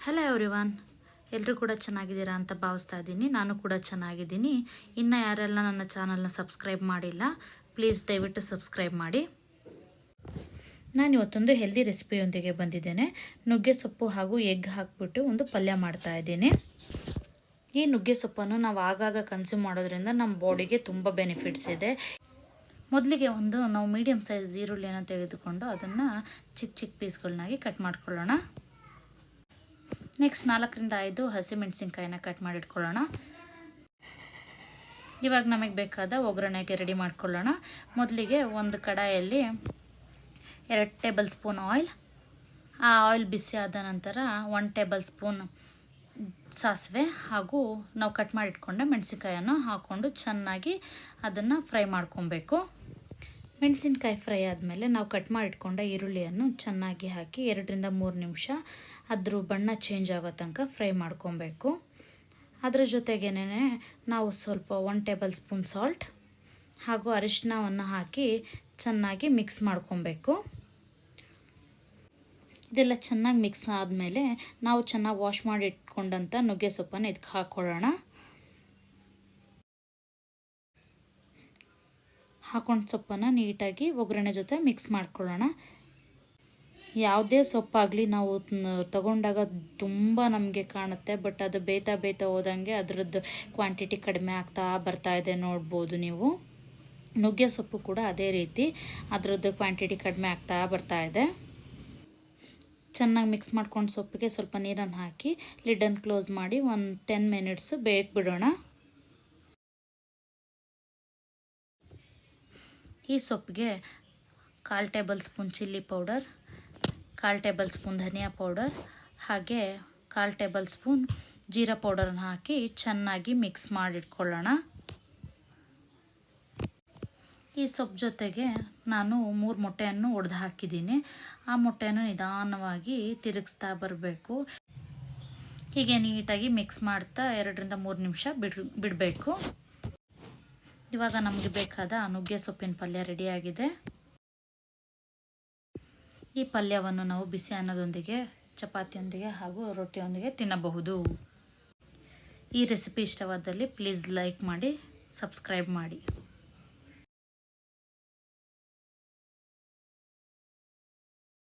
Hello everyone, ಎಲ್ಲರೂ ಕೂಡ ಚೆನ್ನಾಗಿದ್ದೀರಾ ಅಂತ ಭಾವಿಸ್ತಾ ಇದ್ದೀನಿ. ನಾನು ಕೂಡ ಚೆನ್ನಾಗಿದ್ದೀನಿ. ಇನ್ನು ಯಾರೆಲ್ಲ ನನ್ನ ಚಾನಲ್ನ ಸಬ್ಸ್ಕ್ರೈಬ್ ಮಾಡಿಲ್ಲ, ಪ್ಲೀಸ್ ದಯವಿಟ್ಟು ಸಬ್ಸ್ಕ್ರೈಬ್ ಮಾಡಿ. ನಾನು ಇವತ್ತೊಂದು ಹೆಲ್ದಿ ರೆಸಿಪಿಯೊಂದಿಗೆ ಬಂದಿದ್ದೇನೆ. ನುಗ್ಗೆ ಸೊಪ್ಪು ಹಾಗೂ ಎಗ್ ಹಾಕಿಬಿಟ್ಟು ಒಂದು ಪಲ್ಯ ಮಾಡ್ತಾ ಇದ್ದೀನಿ. ಈ ನುಗ್ಗೆ ಸೊಪ್ಪನ್ನು ನಾವು ಆಗಾಗ ಕನ್ಸ್ಯೂಮ್ ಮಾಡೋದ್ರಿಂದ ನಮ್ಮ ಬಾಡಿಗೆ ತುಂಬ ಬೆನಿಫಿಟ್ಸ್ ಇದೆ. ಮೊದಲಿಗೆ ನಾವು ಮೀಡಿಯಮ್ ಸೈಜ್ ಈರುಳ್ಳಿಯನ್ನು ತೆಗೆದುಕೊಂಡು ಅದನ್ನು ಚಿಕ್ಕ ಚಿಕ್ಕ ಪೀಸ್ಗಳನ್ನಾಗಿ ಕಟ್ ಮಾಡ್ಕೊಳ್ಳೋಣ. ನೆಕ್ಸ್ಟ್ 4ರಿಂದ 5 ಹಸಿಮೆಣಸಿನ್ಕಾಯಿನ ಕಟ್ ಮಾಡಿಟ್ಕೊಳ್ಳೋಣ. ಇವಾಗ ನಮಗೆ ಬೇಕಾದ ಒಗ್ಗರಣೆಗೆ ರೆಡಿ ಮಾಡ್ಕೊಳ್ಳೋಣ. ಮೊದಲಿಗೆ ಒಂದು ಕಡಾಯಲ್ಲಿ 2 ಟೇಬಲ್ ಸ್ಪೂನ್ ಆಯಿಲ್, ಆ ಆಯಿಲ್ ಬಿಸಿ ಆದ ನಂತರ 1 ಟೇಬಲ್ ಸ್ಪೂನ್ ಸಾಸಿವೆ ಹಾಗೂ ನಾವು ಕಟ್ ಮಾಡಿಟ್ಕೊಂಡ ಮೆಣಸಿನ್ಕಾಯನ್ನು ಹಾಕ್ಕೊಂಡು ಚೆನ್ನಾಗಿ ಅದನ್ನು ಫ್ರೈ ಮಾಡ್ಕೊಬೇಕು. ಮೆಣಸಿನ್ಕಾಯಿ ಫ್ರೈ ಆದಮೇಲೆ ನಾವು ಕಟ್ ಮಾಡಿಟ್ಕೊಂಡ ಈರುಳ್ಳಿಯನ್ನು ಚೆನ್ನಾಗಿ ಹಾಕಿ 2ರಿಂದ 3 ನಿಮಿಷ ಅದ್ರ ಬಣ್ಣ ಚೇಂಜ್ ಆಗೋ ತನಕ ಫ್ರೈ ಮಾಡ್ಕೊಬೇಕು. ಅದರ ಜೊತೆಗೇನೆ ನಾವು ಸ್ವಲ್ಪ 1 ಟೇಬಲ್ ಸ್ಪೂನ್ ಸಾಲ್ಟ್ ಹಾಗೂ ಅರಿಶಿನವನ್ನು ಹಾಕಿ ಚೆನ್ನಾಗಿ ಮಿಕ್ಸ್ ಮಾಡ್ಕೊಬೇಕು. ಇದೆಲ್ಲ ಚೆನ್ನಾಗಿ ಮಿಕ್ಸ್ ಆದಮೇಲೆ ನಾವು ಚೆನ್ನಾಗಿ ವಾಶ್ ಮಾಡಿ ಇಟ್ಕೊಂಡಂಥ ನುಗ್ಗೆ ಸೊಪ್ಪನ್ನು ಇದಕ್ಕೆ ಹಾಕ್ಕೊಳ್ಳೋಣ. ಹಾಕೊಂಡು ಸೊಪ್ಪನ್ನು ನೀಟಾಗಿ ಒಗ್ಗರಣೆ ಜೊತೆ ಮಿಕ್ಸ್ ಮಾಡ್ಕೊಳ್ಳೋಣ. ಯಾವುದೇ ಸೊಪ್ಪಾಗಲಿ ನಾವು ತಗೊಂಡಾಗ ತುಂಬ ನಮಗೆ ಕಾಣುತ್ತೆ, ಬಟ್ ಅದು ಬೇಯ್ತಾ ಹೋದಂಗೆ ಅದರದ್ದು ಕ್ವಾಂಟಿಟಿ ಕಡಿಮೆ ಆಗ್ತಾ ಬರ್ತಾ ಇದೆ. ನೋಡ್ಬೋದು ನೀವು, ನುಗ್ಗೆ ಸೊಪ್ಪು ಕೂಡ ಅದೇ ರೀತಿ ಅದರದ್ದು ಕ್ವಾಂಟಿಟಿ ಕಡಿಮೆ ಆಗ್ತಾ ಬರ್ತಾ ಇದೆ. ಚೆನ್ನಾಗಿ ಮಿಕ್ಸ್ ಮಾಡ್ಕೊಂಡು ಸೊಪ್ಪಿಗೆ ಸ್ವಲ್ಪ ನೀರನ್ನು ಹಾಕಿ ಲಿಡ್ಡನ್ನು ಕ್ಲೋಸ್ ಮಾಡಿ ಒಂದು 10 ಮಿನಿಟ್ಸ್ ಬೇಯಕ್ಕೆ ಬಿಡೋಣ. ಈ ಸೊಪ್ಪಿಗೆ 1/4 tablespoon chilli powder, 1/4 tablespoon ಧನಿಯಾ ಪೌಡರ್ ಹಾಗೆ 1/4 ಟೇಬಲ್ ಸ್ಪೂನ್ ಜೀರಾ ಪೌಡರನ್ನು ಹಾಕಿ ಚೆನ್ನಾಗಿ ಮಿಕ್ಸ್ ಮಾಡಿಟ್ಕೊಳ್ಳೋಣ. ಈ ಸೊಪ್ಪು ಜೊತೆಗೆ ನಾನು 3 ಮೊಟ್ಟೆಯನ್ನು ಒಡೆದು ಹಾಕಿದ್ದೀನಿ. ಆ ಮೊಟ್ಟೆಯನ್ನು ನಿಧಾನವಾಗಿ ತಿರುಗಿಸ್ತಾ ಬರಬೇಕು. ಹೀಗೆ ನೀಟಾಗಿ ಮಿಕ್ಸ್ ಮಾಡ್ತಾ 2ರಿಂದ 3 ನಿಮಿಷ ಬಿಡಬೇಕು. ಇವಾಗ ನಮಗೆ ಬೇಕಾದ ನುಗ್ಗೆ ಸೊಪ್ಪಿನ ಪಲ್ಯ ರೆಡಿಯಾಗಿದೆ. ಈ ಪಲ್ಯವನ್ನು ನಾವು ಬಿಸಿ ಅನ್ನದೊಂದಿಗೆ, ಚಪಾತಿಯೊಂದಿಗೆ ಹಾಗೂ ರೊಟ್ಟಿಯೊಂದಿಗೆ ತಿನ್ನಬಹುದು. ಈ ರೆಸಿಪಿ ಇಷ್ಟವಾದಲ್ಲಿ ಪ್ಲೀಸ್ ಲೈಕ್ ಮಾಡಿ, ಸಬ್ಸ್ಕ್ರೈಬ್ ಮಾಡಿ.